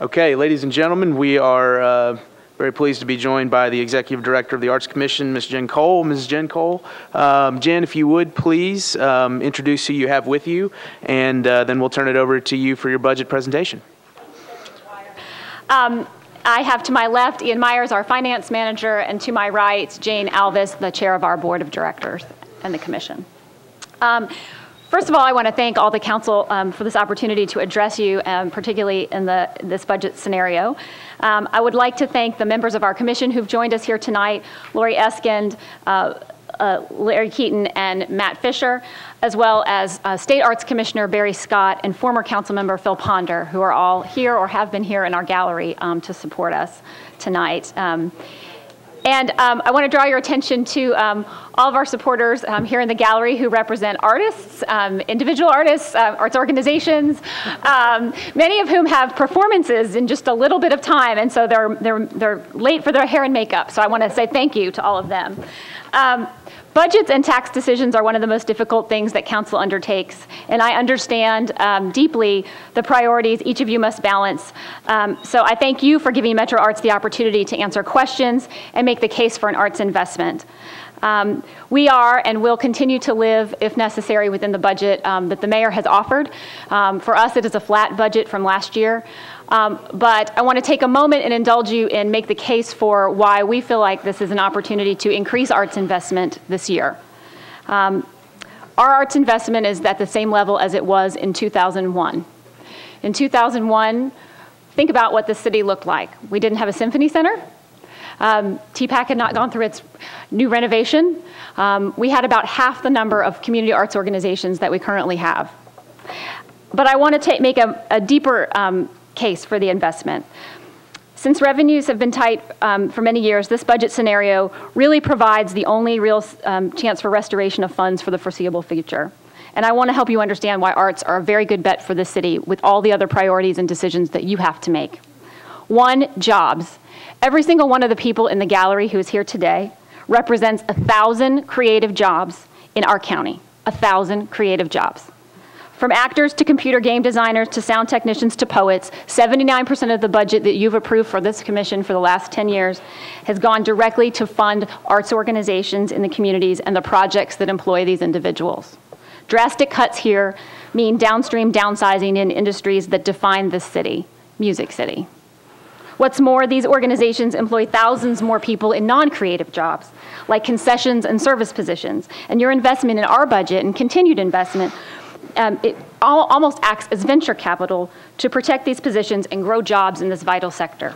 Okay, ladies and gentlemen, we are very pleased to be joined by the Executive Director of the Arts Commission, Ms. Jen Cole. Ms. Jen Cole, Jen, if you would please introduce who you have with you, and then we'll turn it over to you for your budget presentation. I have to my left Ian Myers, our Finance Manager, and to my right, Jane Alvis, the Chair of our Board of Directors and the Commission. First of all, I want to thank all the council for this opportunity to address you, particularly in this budget scenario. I would like to thank the members of our commission who've joined us here tonight, Lori Eskind, Larry Keaton, and Matt Fisher, as well as State Arts Commissioner Barry Scott and former council member Phil Ponder, who are all here or have been here in our gallery to support us tonight. I want to draw your attention to all of our supporters here in the gallery who represent artists, individual artists, arts organizations, many of whom have performances in just a little bit of time, and so they're late for their hair and makeup. So I want to say thank you to all of them. Budgets and tax decisions are one of the most difficult things that council undertakes, and I understand deeply the priorities each of you must balance. So I thank you for giving Metro Arts the opportunity to answer questions and make the case for an arts investment. We are and will continue to live, if necessary, within the budget that the mayor has offered. For us, it is a flat budget from last year. But I want to take a moment and indulge you and make the case for why we feel like this is an opportunity to increase arts investment this year. Our arts investment is at the same level as it was in 2001. In 2001, think about what the city looked like. We didn't have a symphony center. TPAC had not gone through its new renovation. We had about half the number of community arts organizations that we currently have. But I want to make a deeper case for the investment. Since revenues have been tight for many years, this budget scenario really provides the only real chance for restoration of funds for the foreseeable future. And I want to help you understand why arts are a very good bet for the city with all the other priorities and decisions that you have to make. One, jobs. Every single one of the people in the gallery who is here today represents 1,000 creative jobs in our county. 1,000 creative jobs. From actors to computer game designers to sound technicians to poets, 79% of the budget that you've approved for this commission for the last 10 years has gone directly to fund arts organizations in the communities and the projects that employ these individuals. Drastic cuts here mean downstream downsizing in industries that define this city, Music City. What's more, these organizations employ thousands more people in non-creative jobs, like concessions and service positions, and your investment in our budget and continued investment it almost acts as venture capital to protect these positions and grow jobs in this vital sector.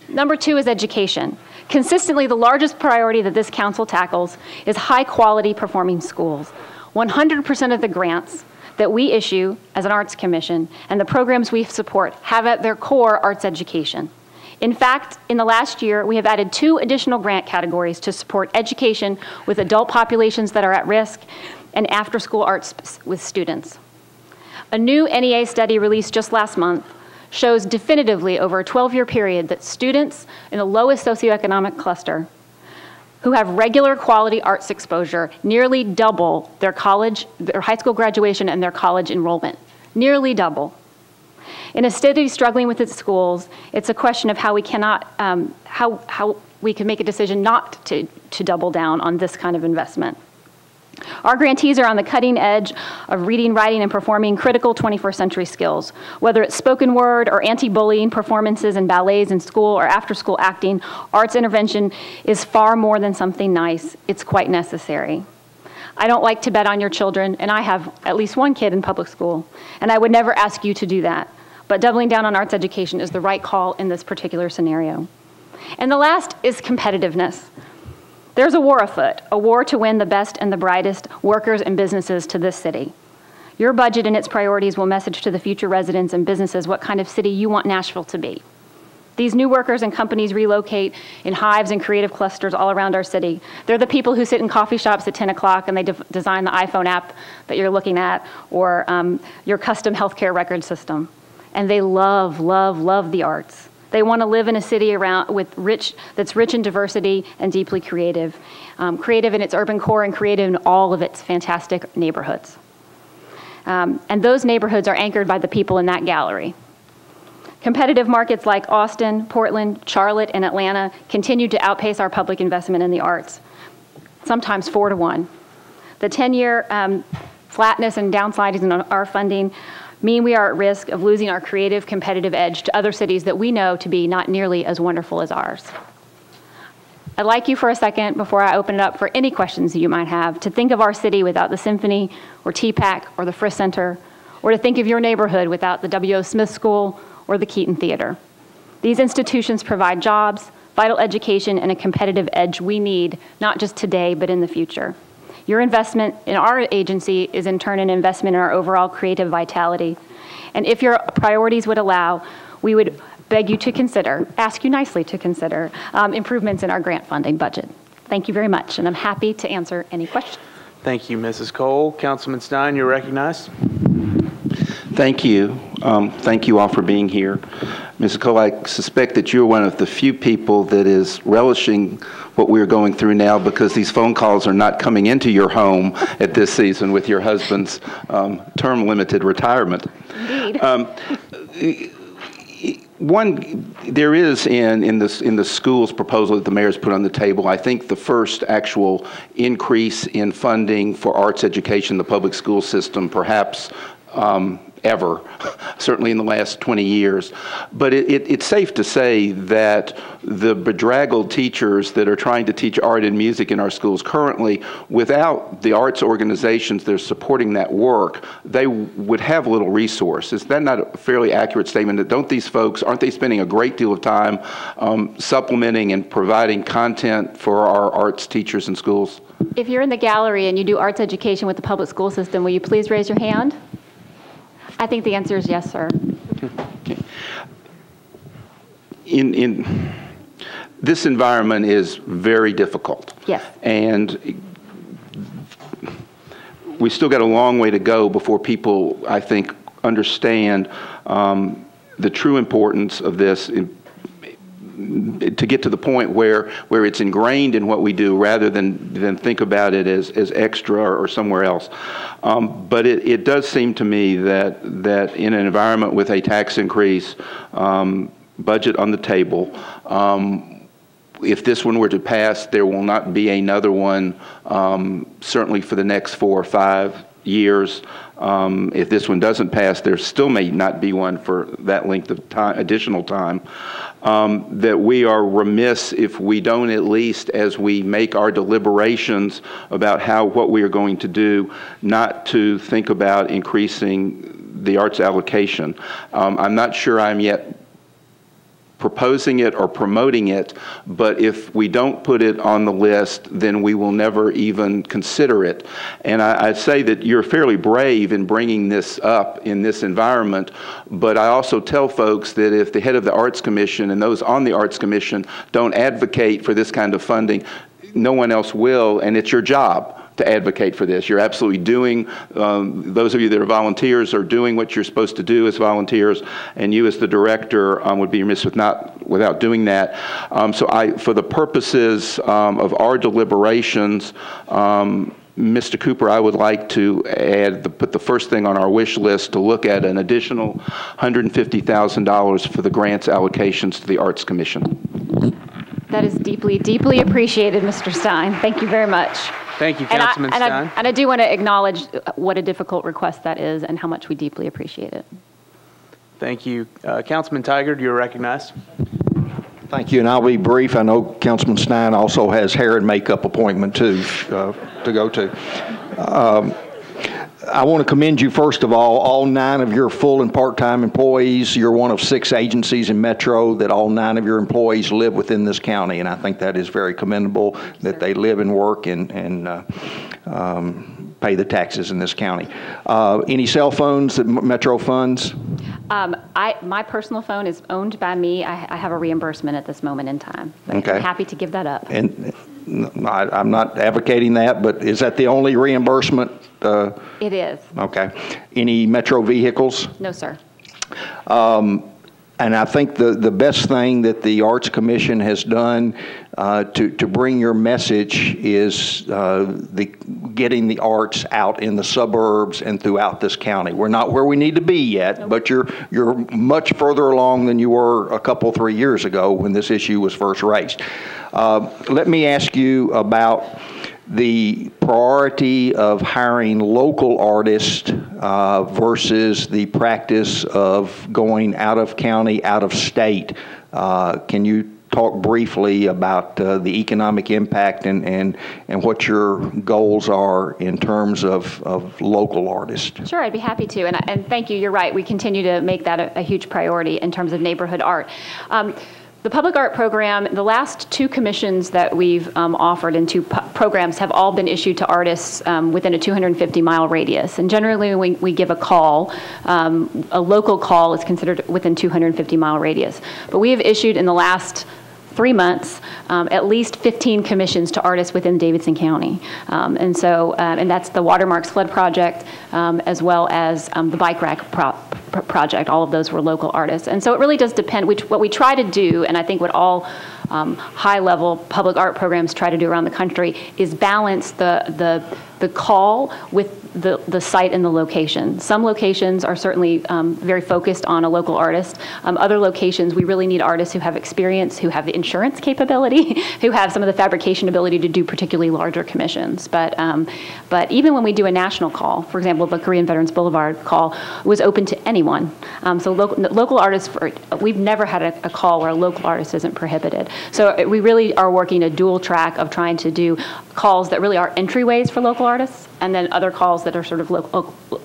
Number two is education. Consistently, the largest priority that this council tackles is high-quality performing schools. 100% of the grants that we issue as an arts commission and the programs we support have at their core arts education. In fact, in the last year, we have added 2 additional grant categories to support education with adult populations that are at risk and after-school arts with students. A new NEA study released just last month shows definitively over a 12-year period that students in the lowest socioeconomic cluster who have regular quality arts exposure nearly double their high school graduation and their college enrollment. Nearly double. In a city struggling with its schools, it's a question of how we cannot, how we can make a decision not to double down on this kind of investment. Our grantees are on the cutting edge of reading, writing, and performing critical 21st century skills. Whether it's spoken word or anti-bullying performances in ballets in school or after-school acting, arts intervention is far more than something nice. It's quite necessary. I don't like to bet on your children, and I have at least one kid in public school, and I would never ask you to do that. But doubling down on arts education is the right call in this particular scenario. And the last is competitiveness. There's a war afoot, a war to win the best and the brightest workers and businesses to this city. Your budget and its priorities will message to the future residents and businesses what kind of city you want Nashville to be. These new workers and companies relocate in hives and creative clusters all around our city. They're the people who sit in coffee shops at 10 o'clock and they design the iPhone app that you're looking at or your custom healthcare record system. And they love, love, love the arts. They want to live in a city that's rich in diversity and deeply creative. Creative in its urban core and creative in all of its fantastic neighborhoods. And those neighborhoods are anchored by the people in that gallery. Competitive markets like Austin, Portland, Charlotte, and Atlanta continue to outpace our public investment in the arts, sometimes 4-to-1. The 10-year flatness and downsliding in our funding mean we are at risk of losing our creative competitive edge to other cities that we know to be not nearly as wonderful as ours. I'd like you for a second, before I open it up for any questions that you might have, to think of our city without the Symphony or TPAC or the Frisch Center, or to think of your neighborhood without the W.O. Smith School or the Keaton Theater. These institutions provide jobs, vital education, and a competitive edge we need, not just today, but in the future. Your investment in our agency is in turn an investment in our overall creative vitality. And if your priorities would allow, we would beg you to consider, ask you nicely to consider, improvements in our grant funding budget. Thank you very much, and I'm happy to answer any questions. Thank you, Mrs. Cole. Councilman Stein, you're recognized. Thank you. Thank you all for being here. Mrs. Cole, I suspect that you're one of the few people that is relishing what we're going through now, because these phone calls are not coming into your home at this season with your husband's term-limited retirement. Indeed. There is in the school's proposal that the mayor's put on the table, I think the first actual increase in funding for arts education in the public school system, perhaps ever, certainly in the last 20 years. But it's safe to say that the bedraggled teachers that are trying to teach art and music in our schools currently, without the arts organizations that are supporting that work, they would have little resource. Is that not a fairly accurate statement? That don't these folks, aren't they spending a great deal of time supplementing and providing content for our arts teachers in schools? If you're in the gallery and you do arts education with the public school system, will you please raise your hand? I think the answer is yes, sir. Okay. In this environment is very difficult. Yes. And we still got a long way to go before people, I think, understand the true importance of this, to get to the point where it's ingrained in what we do, rather than think about it as extra or somewhere else. But it does seem to me that in an environment with a tax increase, budget on the table, if this one were to pass, there will not be another one, certainly for the next 4 or 5 years. If this one doesn't pass, there still may not be one for that length of time, additional time. That we are remiss if we don't, at least as we make our deliberations about what we are going to do, not to think about increasing the arts allocation. I'm not sure I'm yet proposing it or promoting it, but if we don't put it on the list, then we will never even consider it. And I'd say that you're fairly brave in bringing this up in this environment, but I also tell folks that if the head of the Arts Commission and those on the Arts Commission don't advocate for this kind of funding, no one else will, and it's your job to advocate for this. You're absolutely doing, those of you that are volunteers are doing what you're supposed to do as volunteers, and you as the director would be remiss without doing that. So for the purposes of our deliberations, Mr. Cooper, I would like to put the first thing on our wish list to look at an additional $150,000 for the grants allocations to the Arts Commission. That is deeply, deeply appreciated, Mr. Stein. Thank you very much. Thank you, Councilman Stein. And I do want to acknowledge what a difficult request that is and how much we deeply appreciate it. Thank you. Councilman Tigard, you're recognized. Thank you, and I'll be brief. I know Councilman Stein also has hair and makeup appointment too to go to. I want to commend you, first of all 9 of your full and part-time employees. You're one of 6 agencies in Metro that all 9 of your employees live within this county, and I think that is very commendable that they live and work and pay the taxes in this county. Any cell phones that Metro funds? My personal phone is owned by me. I have a reimbursement at this moment in time. Okay. I'm happy to give that up. And I'm not advocating that, but is that the only reimbursement? It is. Okay. Any Metro vehicles? No, sir. And I think the best thing that the Arts Commission has done to bring your message is getting the arts out in the suburbs and throughout this county. We're not where we need to be yet, but you're much further along than you were a couple, 3 years ago when this issue was first raised. Let me ask you about the priority of hiring local artists versus the practice of going out of county, out of state. Can you talk briefly about the economic impact and what your goals are in terms of local artists? Sure, I'd be happy to. And thank you. You're right. We continue to make that a huge priority in terms of neighborhood art. The public art program, the last 2 commissions that we've offered and 2 programs have all been issued to artists within a 250-mile radius. And generally, when we give a call, a local call is considered within 250-mile radius. But we have issued in the last 3 months, at least 15 commissions to artists within Davidson County. And that's the Watermarks Flood Project, as well as the Bike Rack project. All of those were local artists. And so it really does depend. What we try to do, and I think what all high-level public art programs try to do around the country, is balance the call with the site and the location. Some locations are certainly very focused on a local artist. Other locations, we really need artists who have experience, who have the insurance capability, who have some of the fabrication ability to do particularly larger commissions. But even when we do a national call, for example, the Korean Veterans Boulevard call was open to anyone. So local artists, we've never had a call where a local artist isn't prohibited. So we really are working a dual track of trying to do calls that really are entryways for local artists, and then other calls that are sort of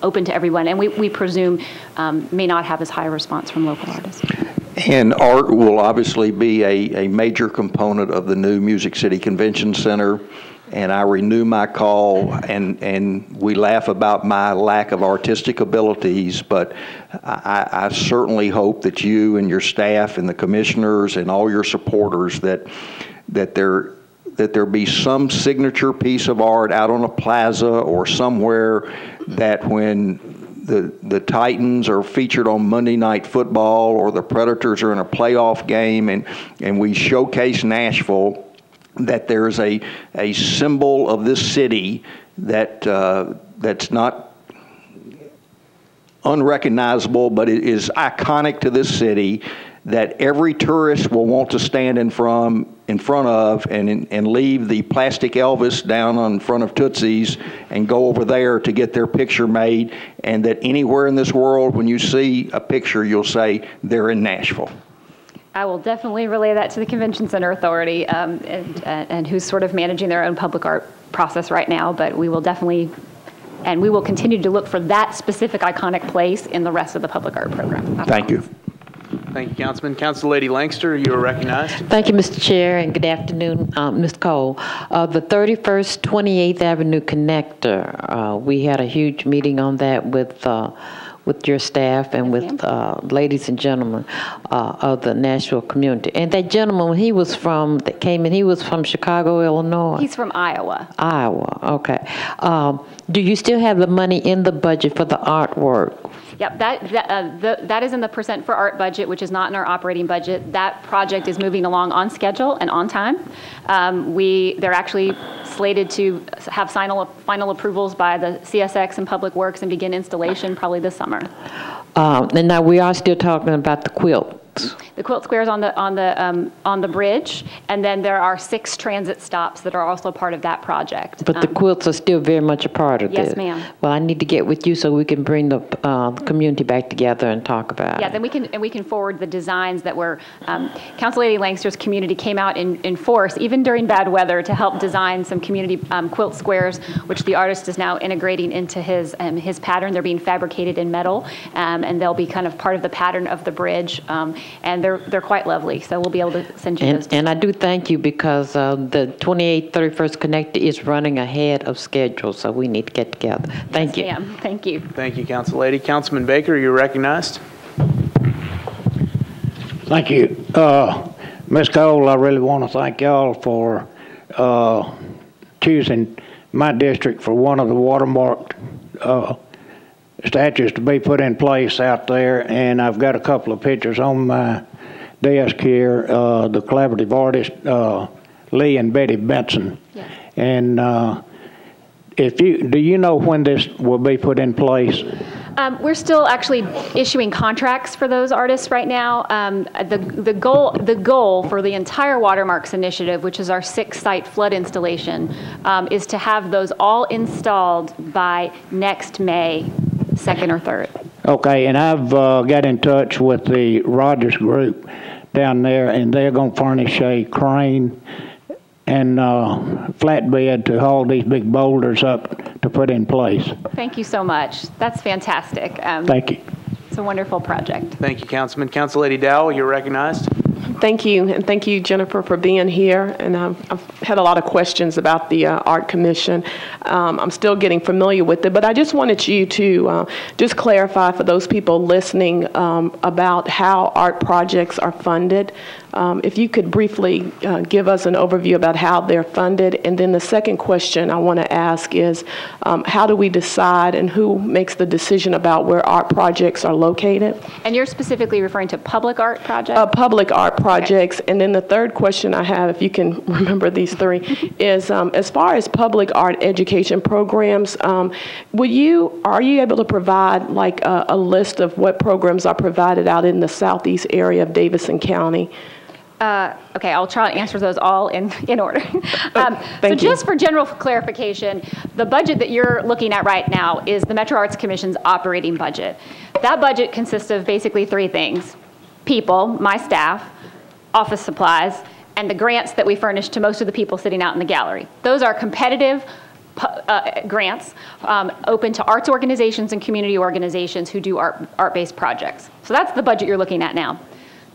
open to everyone, and we presume may not have as high a response from local artists. And art will obviously be a major component of the new Music City Convention Center, and I renew my call, and we laugh about my lack of artistic abilities, but I certainly hope that you and your staff and the commissioners and all your supporters that there be some signature piece of art out on a plaza or somewhere that when the Titans are featured on Monday Night Football or the Predators are in a playoff game and we showcase Nashville, that there's a symbol of this city that's not unrecognizable, but it is iconic to this city, that every tourist will want to stand in front of and leave the plastic Elvis down in front of Tootsie's and go over there to get their picture made, and that anywhere in this world when you see a picture you'll say they're in Nashville. I will definitely relay that to the Convention Center Authority and who's sort of managing their own public art process right now, but we will definitely, and we will continue to look for that specific iconic place in the rest of the public art program. Thank you. Thank you, Councilman. Councilor Langster, you are recognized. Thank you, Mr. Chair, and good afternoon, Mr. Cole. The 31st 28th Avenue connector, we had a huge meeting on that with your staff and with ladies and gentlemen of the Nashville community. And that gentleman, that came in, he was from Chicago, Illinois. He's from Iowa. Iowa, okay. Do you still have the money in the budget for the artwork? Yep, that is in the % for art budget, which is not in our operating budget. That project is moving along on schedule and on time. They're actually slated to have final approvals by the CSX and Public Works and begin installation probably this summer. And now we are still talking about the quilt. The quilt squares on the bridge, and then there are 6 transit stops that are also part of that project. But the quilts are still very much a part of this. Yes, ma'am. Well, I need to get with you so we can bring the community back together and talk about it. Yeah, then we can forward the designs that were Council Lady Langster's community came out in force, even during bad weather, to help design some community quilt squares, which the artist is now integrating into his pattern. They're being fabricated in metal, and they'll be kind of part of the pattern of the bridge. And they're quite lovely, so we'll be able to send you those. And I do thank you because the 28th, 31st Connector is running ahead of schedule, so we need to get together. Thank you. Yes, ma'am. Thank you. Thank you, Council Lady. Councilman Baker, you're recognized. Thank you. Ms. Cole, I really want to thank y'all for choosing my district for one of the watermarked statues to be put in place out there, and I've got a couple of pictures on my desk here. The collaborative artists, Lee and Betty Benson. Yes. And do you know when this will be put in place? We're still actually issuing contracts for those artists right now. The goal for the entire Watermarks Initiative, which is our 6-site flood installation, is to have those all installed by next May 2nd or 3rd. Okay, and I've got in touch with the Rogers Group down there, and they're going to furnish a crane and flatbed to haul these big boulders up to put in place. Thank you so much. That's fantastic. Thank you. It's a wonderful project. Thank you, Councilman. Council Lady Dowell, you're recognized. Thank you, and thank you, Jennifer, for being here. And I've had a lot of questions about the Art Commission. I'm still getting familiar with it, but I just wanted you to just clarify for those people listening about how art projects are funded. If you could briefly give us an overview about how they're funded. And then the second question I want to ask is, how do we decide and who makes the decision about where art projects are located? And you're specifically referring to public art projects? Public art projects. Okay. And then the third question I have, if you can remember these three, is as far as public art education programs, are you able to provide like a list of what programs are provided out in the southeast area of Davidson County? Okay, I'll try to answer those all in order. So just for general clarification, the budget that you're looking at right now is the Metro Arts Commission's operating budget. That budget consists of basically 3 things: people, my staff, office supplies, and the grants that we furnish to most of the people sitting out in the gallery. Those are competitive grants open to arts organizations and community organizations who do art-based projects. So that's the budget you're looking at now.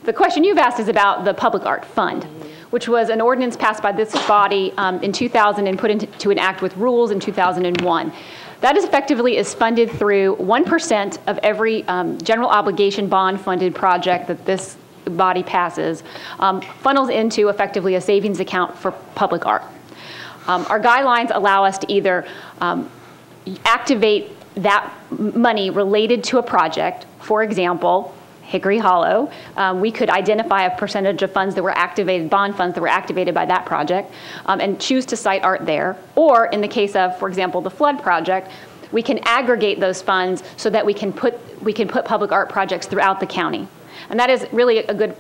The question you've asked is about the Public Art Fund, which was an ordinance passed by this body in 2000 and put into an act with rules in 2001. That effectively is funded through 1% of every general obligation bond funded project that this body passes, funnels into effectively a savings account for public art. Our guidelines allow us to either activate that money related to a project. For example, Hickory Hollow, we could identify a percentage of funds that were activated, bond funds that were activated by that project, and choose to cite art there. Or in the case of, for example, the flood project, we can aggregate those funds so that we can put public art projects throughout the county. And that is really a good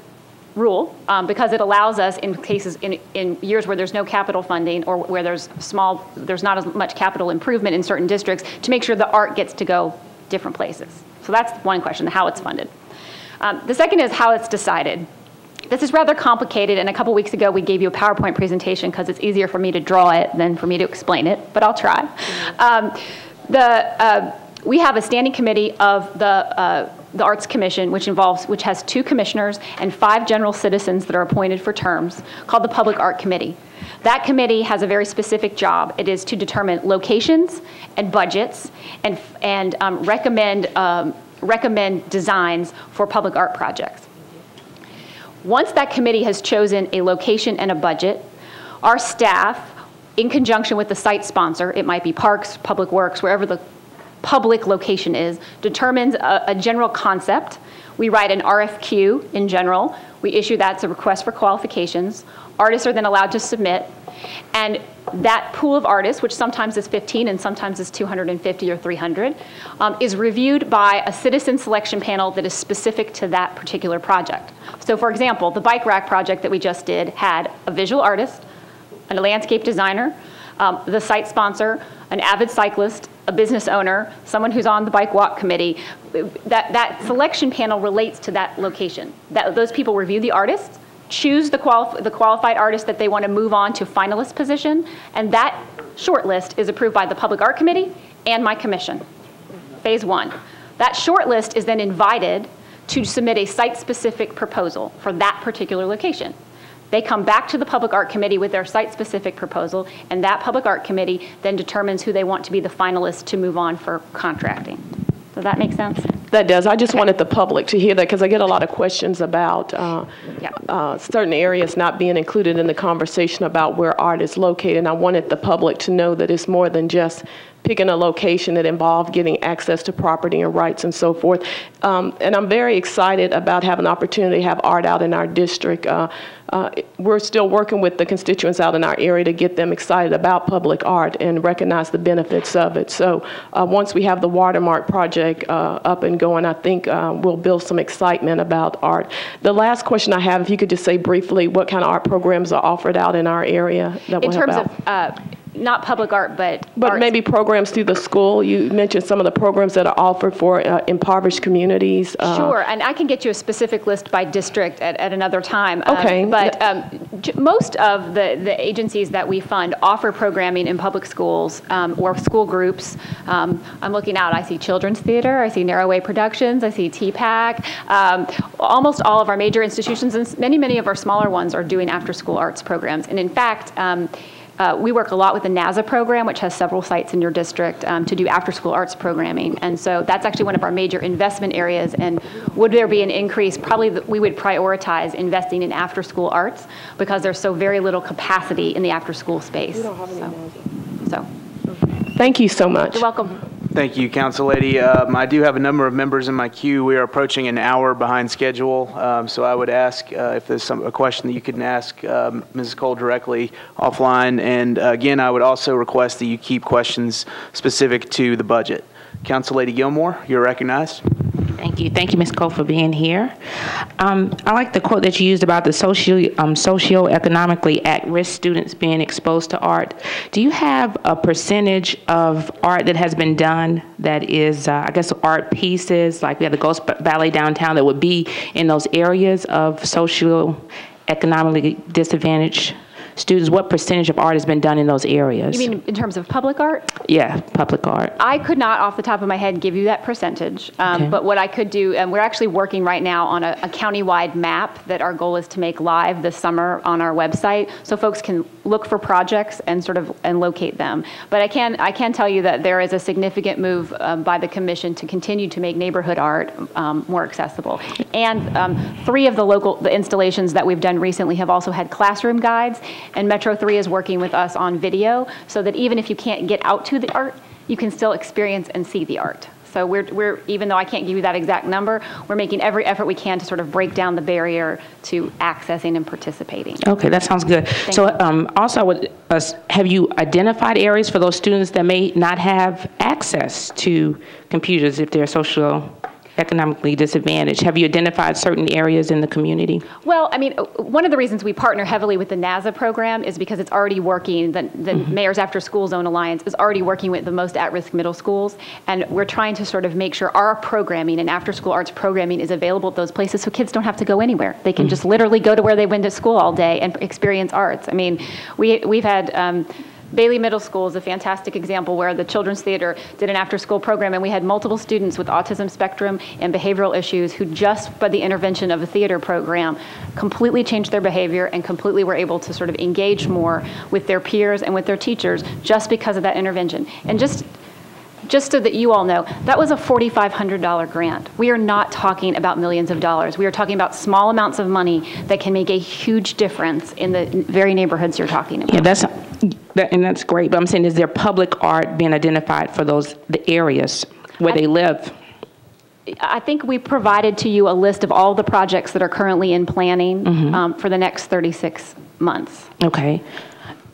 rule because it allows us in cases in years where there's no capital funding or where there's not as much capital improvement in certain districts to make sure the art gets to go different places. So that's one question, how it's funded. The second is how it's decided. This is rather complicated, and a couple weeks ago we gave you a PowerPoint presentation because it's easier for me to draw it than for me to explain it, but I'll try. We have a standing committee of the Arts Commission, which has 2 commissioners and 5 general citizens that are appointed for terms, called the Public Art Committee. That committee has a very specific job. It is to determine locations and budgets and recommend designs for public art projects. Once that committee has chosen a location and a budget, our staff, in conjunction with the site sponsor, it might be Parks, Public Works, wherever the public location is, determines a general concept. We write an RFQ in general. We issue that as a request for qualifications. Artists are then allowed to submit. And that pool of artists, which sometimes is 15 and sometimes is 250 or 300, is reviewed by a citizen selection panel that is specific to that particular project. So for example, the bike rack project that we just did had a visual artist, a landscape designer, the site sponsor, an avid cyclist, a business owner, someone who's on the bike walk committee. That selection panel relates to that location. Those people review the artists, choose the qualified artist that they want to move on to finalist position, and that shortlist is approved by the Public Art Committee and my commission, phase 1. That shortlist is then invited to submit a site-specific proposal for that particular location. They come back to the Public Art Committee with their site-specific proposal, and that Public Art Committee then determines who they want to be the finalists to move on for contracting. Does that make sense? That does. I just wanted the public to hear that because I get a lot of questions about certain areas not being included in the conversation about where art is located. And I wanted the public to know that it's more than just picking a location that involved getting access to property and rights and so forth. And I'm very excited about having an opportunity to have art out in our district. We're still working with the constituents out in our area to get them excited about public art and recognize the benefits of it. So once we have the Watermark project up and going, I think we'll build some excitement about art. The last question I have, if you could just say briefly what kind of art programs are offered out in our area that will help out. In terms of not public art, but maybe programs through the school. You mentioned some of the programs that are offered for impoverished communities. Sure, and I can get you a specific list by district at another time. Okay. But most of the agencies that we fund offer programming in public schools or school groups. I'm looking out. I see Children's Theater. I see Narrowway Productions. I see TPAC. Almost all of our major institutions and many of our smaller ones are doing after-school arts programs. And in fact, we work a lot with the NASA program, which has several sites in your district, to do after-school arts programming. And so that's actually one of our major investment areas. And would there be an increase? Probably we would prioritize investing in after-school arts because there's so very little capacity in the after-school space. We don't have any so. Thank you so much. You're welcome. Thank you, Council Lady. I do have a number of members in my queue. We are approaching an hour behind schedule, so I would ask if there's a question that you can ask Mrs. Cole directly offline. And again, I would also request that you keep questions specific to the budget. Council Lady Gilmore, you're recognized. Thank you. Thank you, Ms. Cole, for being here. I like the quote that you used about the socioeconomically at-risk students being exposed to art. Do you have a percentage of art that has been done that is, I guess, art pieces, like we have the Ghost Ballet downtown that would be in those areas of socioeconomically disadvantaged students? What percentage of art has been done in those areas? You mean in terms of public art? Yeah, public art. I could not, off the top of my head, give you that percentage. Okay. But what I could do, and we're actually working right now on a county-wide map that our goal is to make live this summer on our website, so folks can look for projects and locate them. But I can tell you that there is a significant move by the commission to continue to make neighborhood art more accessible. And 3 of the installations that we've done recently have also had classroom guides. And Metro 3 is working with us on video so that even if you can't get out to the art, you can still experience and see the art. So we're even though I can't give you that exact number, we're making every effort we can to sort of break down the barrier to accessing and participating. Okay, that sounds good. So also, have you identified areas for those students that may not have access to computers if they're socioeconomically disadvantaged? Have you identified certain areas in the community? Well, I mean, one of the reasons we partner heavily with the NASA program is because it's already working. The Mayor's After School Zone Alliance is already working with the most at-risk middle schools, and we're trying to sort of make sure our programming and after-school arts programming is available at those places so kids don't have to go anywhere. They can just literally go to where they went to school all day and experience arts. I mean, we've had Bailey Middle School is a fantastic example where the Children's Theater did an after-school program, and we had multiple students with autism spectrum and behavioral issues who just by the intervention of a theater program completely changed their behavior and completely were able to sort of engage more with their peers and with their teachers just because of that intervention. And just so that you all know, that was a $4,500 grant. We are not talking about millions of dollars. We are talking about small amounts of money that can make a huge difference in the very neighborhoods you're talking about. Yeah, that's great. But I'm saying, is there public art being identified for the areas where they live? I think we provided to you a list of all the projects that are currently in planning for the next 36 months. Okay.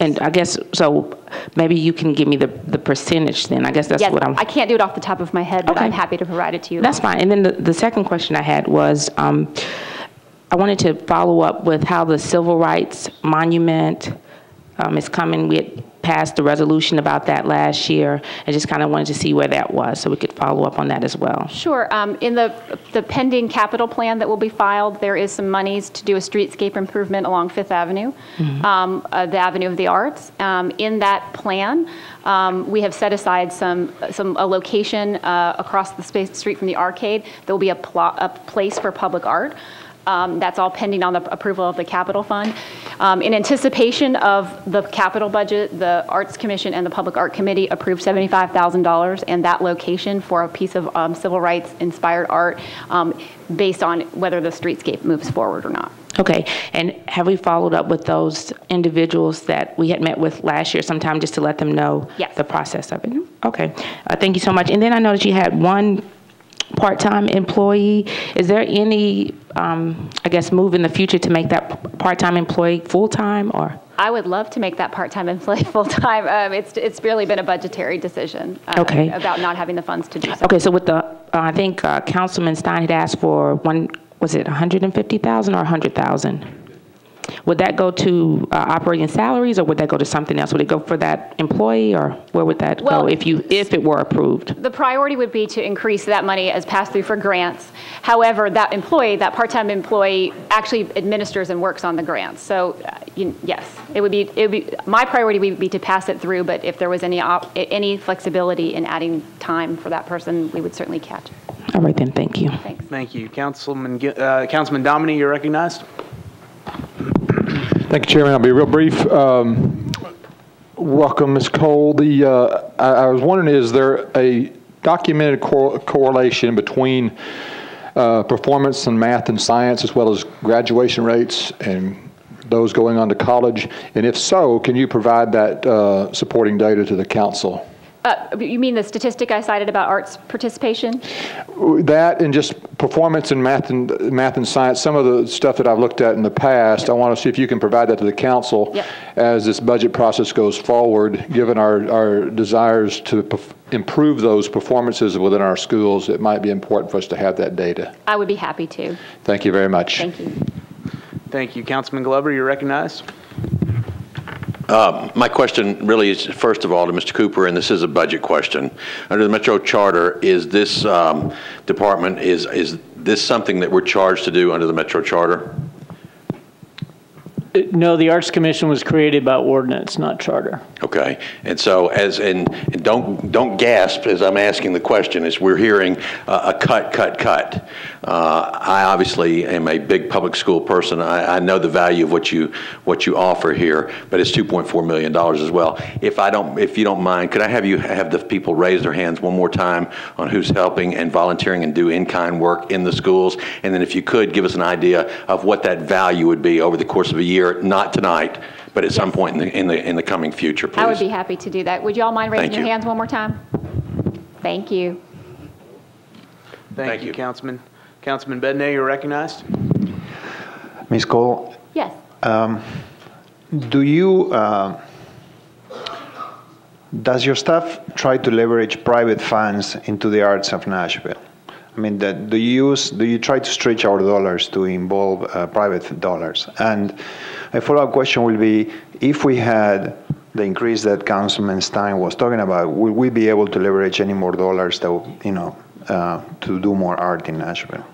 And I guess, so maybe you can give me the percentage then. I guess that's what I can't do it off the top of my head, but I'm happy to provide it to you. That's fine. And then the second question I had was, I wanted to follow up with how the Civil Rights Monument is coming. We had passed the resolution about that last year. I just kind of wanted to see where that was so we could follow up on that as well. Sure. In the pending capital plan that will be filed, there is some monies to do a streetscape improvement along Fifth Avenue, the Avenue of the Arts. In that plan, we have set aside a location across the street from the arcade. There will be a place for public art. That's all pending on the approval of the capital fund. In anticipation of the capital budget, the Arts Commission and the Public Art Committee approved $75,000 and that location for a piece of civil rights inspired art based on whether the streetscape moves forward or not. Okay, and have we followed up with those individuals that we had met with last year sometime just to let them know the process of it? Okay, thank you so much. And then I noticed you had one part-time employee. Is there any, I guess, move in the future to make that part-time employee full-time, or? I would love to make that part-time employee full-time. It's really been a budgetary decision about not having the funds to do so. Okay, so with the, I think Councilman Stein had asked for was it 150,000 or 100,000? Would that go to operating salaries, or would that go to something else? Would it go for that employee, or where would that go if it were approved? The priority would be to increase that money as pass-through for grants. However, that employee, that part-time employee, actually administers and works on the grants. So, yes, it would be. My priority would be to pass it through. But if there was any flexibility in adding time for that person, we would certainly catch it. All right, then. Thank you. Thanks. Thank you, Councilman Dominy. You're recognized. Thank you, Chairman. I'll be real brief. Welcome, Ms. Cole. I was wondering, is there a documented correlation between performance in math and science, as well as graduation rates and those going on to college? And if so, can you provide that supporting data to the council? You mean the statistic I cited about arts participation? That and just performance in math and science. Some of the stuff that I've looked at in the past, I want to see if you can provide that to the council as this budget process goes forward. Given our desires to improve those performances within our schools, it might be important for us to have that data. I would be happy to. Thank you very much. Thank you. Thank you, Councilman Glover. You're recognized. My question really is, first of all, to Mr. Cooper, and this is a budget question. Under the Metro Charter, is this department, is this something that we're charged to do under the Metro Charter? No, the Arts Commission was created by ordinance, not charter. Okay, and so and don't gasp as I'm asking the question. As we're hearing a cut. I obviously am a big public school person. I know the value of what you offer here, but it's $2.4 million as well. If you don't mind, could I have the people raise their hands one more time on who's helping and volunteering and do in-kind work in the schools, and then if you could give us an idea of what that value would be over the course of a year, not tonight, but at some point in the coming future, please. I would be happy to do that. Would you all mind raising your hands one more time? Thank you. Thank you, Councilman. Councilman Bednay, you're recognized. Ms. Cole? Yes. Does your staff try to leverage private funds into the arts of Nashville? I mean, do you try to stretch our dollars to involve private dollars? And a follow-up question will be, if we had the increase that Councilman Stein was talking about, will we be able to leverage any more dollars that, to do more art in Nashville?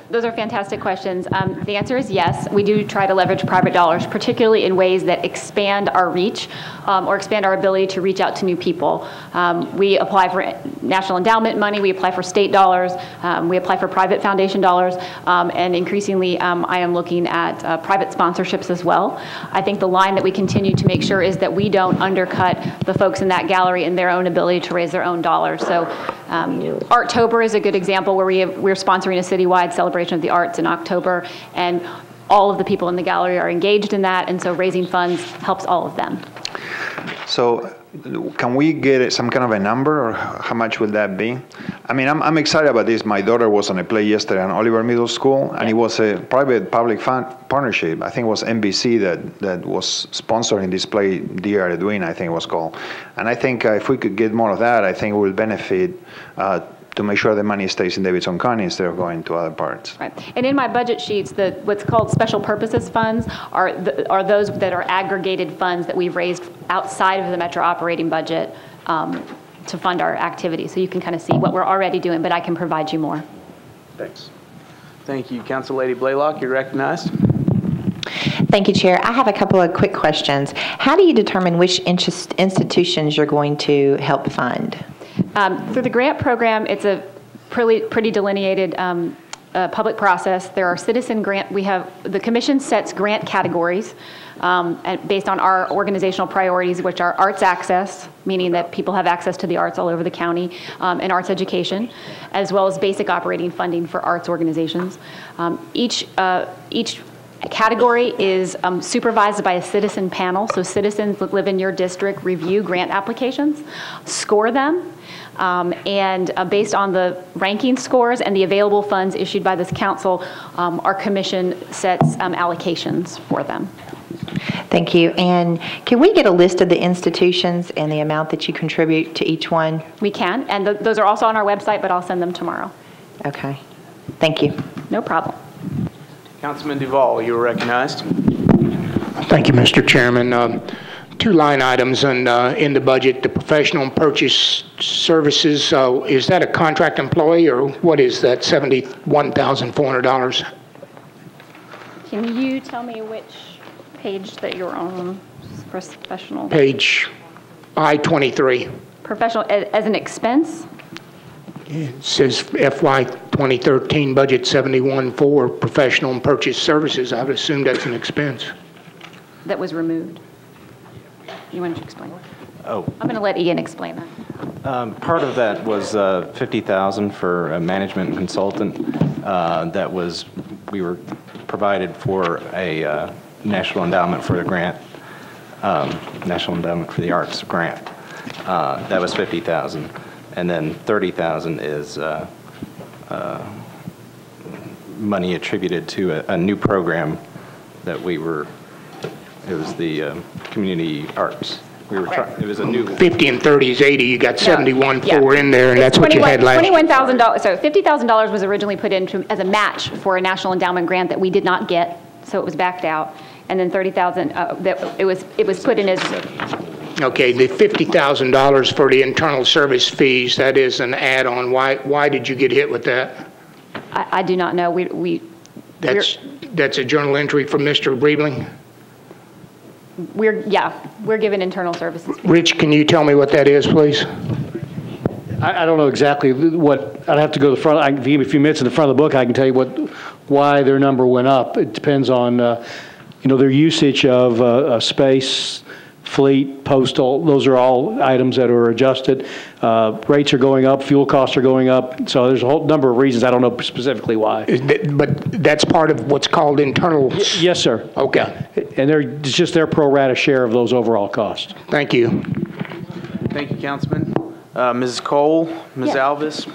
Those are fantastic questions. The answer is yes. We do try to leverage private dollars, particularly in ways that expand our reach or expand our ability to reach out to new people. We apply for national endowment money. We apply for state dollars. We apply for private foundation dollars. And increasingly, I am looking at private sponsorships as well. I think the line that we continue to make sure is that we don't undercut the folks in that gallery in their own ability to raise their own dollars. So Arttober is a good example where we're sponsoring a citywide celebration of the arts in October, and all of the people in the gallery are engaged in that, and so raising funds helps all of them. So can we get some kind of a number, or how much will that be? I mean, I'm excited about this. My daughter was on a play yesterday on Oliver Middle School, and it was a private-public partnership. I think it was NBC that was sponsoring this play, Dear Edwin, I think it was called. And I think if we could get more of that, I think it will benefit to make sure the money stays in Davidson County instead of going to other parts. Right. And in my budget sheets, what's called special purposes funds are those that are aggregated funds that we've raised outside of the Metro operating budget to fund our activity. So you can kind of see what we're already doing, but I can provide you more. Thanks. Thank you. Council Lady Blaylock, you're recognized. Thank you, Chair. I have a couple of quick questions. How do you determine which institutions you're going to help fund? Through the grant program, it's a pretty delineated public process. There are citizen grant, the commission sets grant categories based on our organizational priorities, which are arts access, meaning that people have access to the arts all over the county, and arts education, as well as basic operating funding for arts organizations. Each category is supervised by a citizen panel, so citizens that live in your district review grant applications, score them, and based on the ranking scores and the available funds issued by this council, our commission sets allocations for them. Thank you. And can we get a list of the institutions and the amount that you contribute to each one? We can, and those are also on our website, but I'll send them tomorrow. Okay. Thank you. No problem. Councilman Duvall, you are recognized. Thank you, Mr. Chairman. Two line items in the budget, the professional and purchase services. Is that a contract employee, or what is that, $71,400? Can you tell me which page that you're on? Professional. Page I-23. Professional as an expense? It says FY 2013 budget 71.4 professional and purchase services. I would assume that's an expense. That was removed. You want to explain? Oh. I'm going to let Ian explain that. Part of that was $50,000 for a management consultant. We were provided for a National Endowment for the Grant, National Endowment for the Arts grant. That was $50,000. And then $30,000 is money attributed to a new program that it was the community arts. It was a new 50 and 30 is 80. You got 71.4 in there, and that's what you had last year. $21,000. So $50,000 was originally put in as a match for a National Endowment grant that we did not get, so it was backed out. And then $30,000 that it was put in as. Okay, the $50,000 for the internal service fees, that is an add-on. Why did you get hit with that? I do not know. That's a journal entry from Mr. Breebling? We're given internal services fees. Rich, can you tell me what that is, please? I don't know exactly what, I'd have to go to the front. I can give you a few minutes in the front of the book. I can tell you why their number went up. It depends on, their usage of space, fleet, postal. Those are all items that are adjusted. Rates are going up, fuel costs are going up. So there's a whole number of reasons. I don't know specifically why. But that's part of what's called internal? Yes, sir. Okay. And it's just their pro rata share of those overall costs. Thank you. Thank you, Councilman. Mrs. Cole, Ms. Alvis,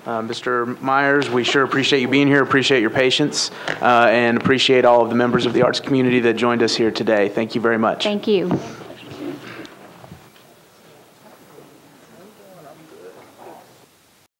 Mr. Myers, we sure appreciate you being here, appreciate your patience, and appreciate all of the members of the arts community that joined us here today. Thank you very much. Thank you.